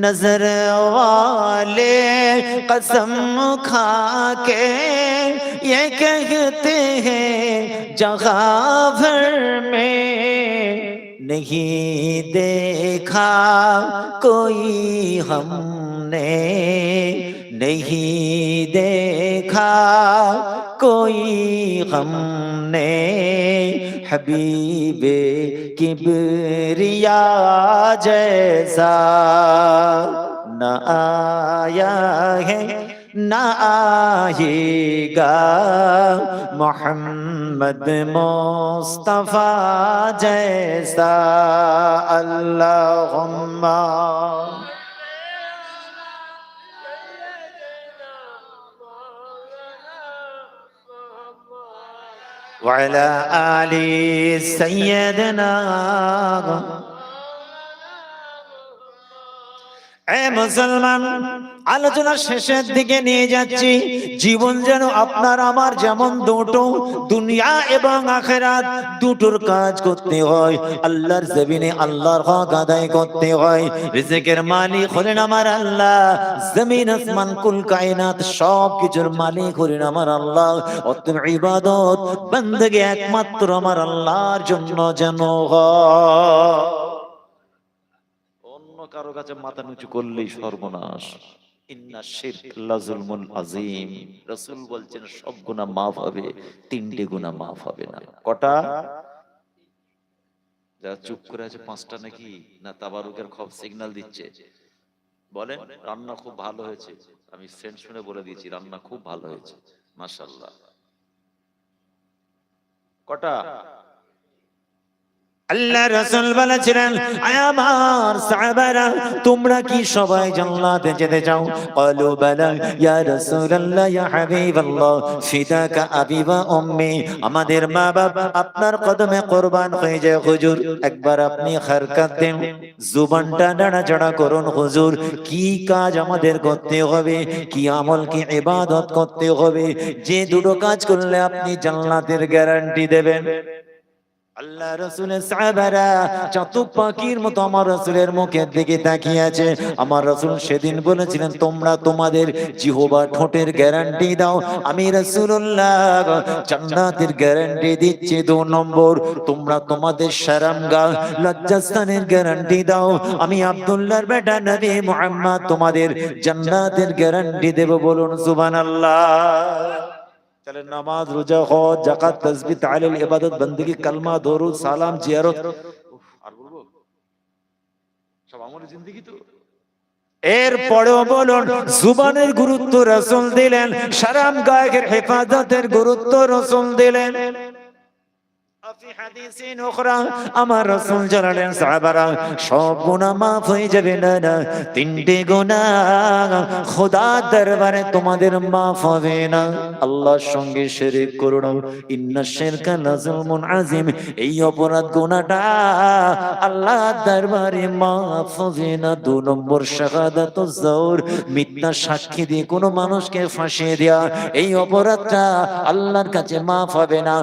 नजर वाले कसम खा के ये कहते हैं जगह भर में नहीं देखा कोई हमने, नहीं देखा कोई हमने हबीबे किबरिया जैसा न आया है न आएगा मोहम्मद मुस्तफा जैसा। अल्लाहुम्मा वअला आलि सय्यदना। এ মুসলমান, আলোচনা শেষের দিকে নিয়ে যাচ্ছি। জীবন যেন আপনার আমার যেমন দুটো, দুনিয়া এবং আখিরাত দুটোর কাজ করতে হয়। আল্লাহর জমিনে আল্লাহর হক আদায় করতে হয়। রিজিকের মালিক হলেন আমার আল্লাহ, জমিন আসমান কুল কায়নাত সব কিছুর মালিক হলেন আমার আল্লাহ। অতএব ইবাদত বندگی একমাত্র আমার আল্লাহর জন্য যেন হয়। কারো কাছে মাথা নিচু করলেই সর্বনাশ। ইন্না শিরক লাযুলমুন আযীম। রাসূল বলছেন সব গুনাহ মাফ হবে, তিনটে গুনাহ মাফ হবে না। কটা? যারা চুপ করে আছে পাঁচটা নাকি? না তাবারুকের খব সিগন্যাল দিচ্ছে? বলেন রান্না খুব ভালো হয়েছে, আমি সেন্ট শুনে বলে দিয়েছি রান্না খুব ভালো হয়েছে, মাশাআল্লাহ। কটা? আল্লাহ রাসূল বলেছিলেন আমার সাহাবারা তোমরা কি সবাই জান্নাতে যেতে চাও? ক্বালু বালা ইয়া রাসূলুল্লাহ ইয়া হাবিবাল্লাহ ফিদাকা আবি ওয়া উম্মি। আমাদের মা বাবা আপনার কদমে কুরবান হয়ে যায় হুজুর। একবার আপনি হরকত দেন, জুবানটা নাড়াচাড়া করুন হুজুর। কি কাজ আমাদের করতে হবে, কি আমল কি ইবাদত করতে হবে, যে দুটো কাজ করলে আপনি জান্নাতের গ্যারান্টি দেবেন? আল্লাহ রাসূলের সাহাবারা চাতক পাখির মতো আমার রাসূলের মুখের দিকে তাকিয়ে আছে। আমার রাসূল সেদিন বলেছিলেন তোমরা তোমাদের জিহ্বার ঠোঁটের গ্যারান্টি দাও, আমি রাসূলুল্লাহ জান্নাতের গ্যারান্টি দিচ্ছি। 2 নম্বর, তোমরা তোমাদের শরমগাহ লজ্জাস্থানের গ্যারান্টি দাও, আমি আব্দুল্লাহর বেটা নবী মুহাম্মদ তোমাদের জান্নাতের গ্যারান্টি দেব। বলুন সুবহানাল্লাহ। তাহলে নামাজ, রোজা, হজ, যাকাত, তাসবিহ, তাহলিল, ইবাদত, বندگی, কালমা, দরুদ, সালাম, জিয়ারত, আর বলবো সব আমলের জিন্দেগি তো। এরপরেও বলুন জুবানের গুরুত্ব রাসূল দিলেন, শরমগাহের হেফাজতের গুরুত্ব রাসূল দিলেন। ফি হাদিসিন উখরা আমার রাসূল জানালেন সাহাবারা সব গুনাহ maaf হয়ে যাবে না, তিনটে গুনাহ খোদার দরবারে তোমাদের maaf হবে না। আল্লাহর সঙ্গে শিরক করো না, ইন্না শিরকা লাযুলমুন আযীম। এই অপরাধ গুনাহটা আল্লাহর দরবারে maaf হবে না। 2 নম্বর শাহাদাতুজ জোর, মিথ্যা সাক্ষী দিয়ে কোনো মানুষকে ফাঁসিয়ে দেয়া, এই অপরাধটা আল্লাহর কাছে maaf হবে না।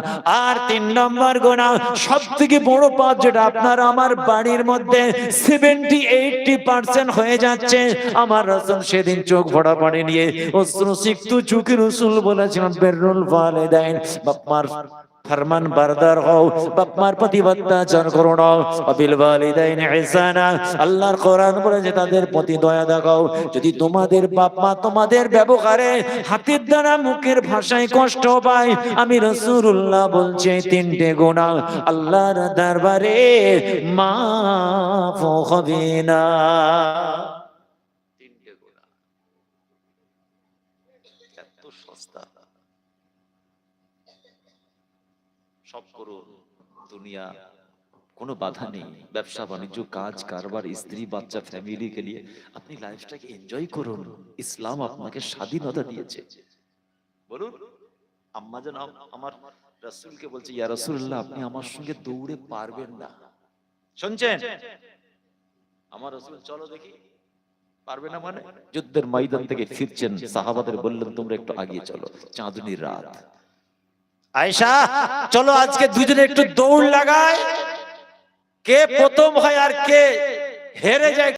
আর 3 নম্বর গুনাহ সবথেকে বড় পাপ, যেটা আপনার আমার বাড়ির মধ্যে 70-80% হয়ে যাচ্ছে। আমার রাসূল সেদিন চোখ ভরা পানি নিয়ে অশ্রুসিক্ত চোখে রাসূল বলেছিলেন বিররুল ওয়ালিদাইন, বাপ-মার ফরমান বারদার হও, বাপ-মার প্রতি অত্যাচার করো না। বিল ওয়ালিদাইন ইহসানা, আল্লাহর কোরআন বলেছে তাদের প্রতি দয়া দেখাও। যদি তোমাদের বাপ-মা তোমাদের ব্যবহারে হাতের দ্বারা মুখের ভাষায় কষ্ট পায়, আমি রাসূলুল্লাহ বলছি 3টে গুনাহ আল্লাহর দরবারে maaf হবে না। 3টে গুনাহ এত সস্তা। সব করুন, দুনিয়া কোনো বাধা নেই, ব্যবসা বাণিজ্য কাজ কারবার স্ত্রী বাচ্চা ফ্যামিলি কে নিয়ে আপনি লাইফটাকে এনজয় করুন। ইসলাম আপনাকে স্বাধীনতা দিয়েছে। বলুন আম্মা জান আমার রাসূলকে বলছে ইয়া রাসূলুল্লাহ আপনি আমার সঙ্গে দৌড়ে পারবেন না। শুনছেন? আমার রাসূল চলো দেখি, পারবে না মানে? যুদ্ধের ময়দান থেকে ফিরছেন, সাহাবাদের বললেন তোমরা একটু আগিয়ে চলো, চাঁদনির রাত। আয়েশা চলো আজকে দুজনে একটু দৌড় লাগাই, কে প্রথম হয় আর কে হেরে যায়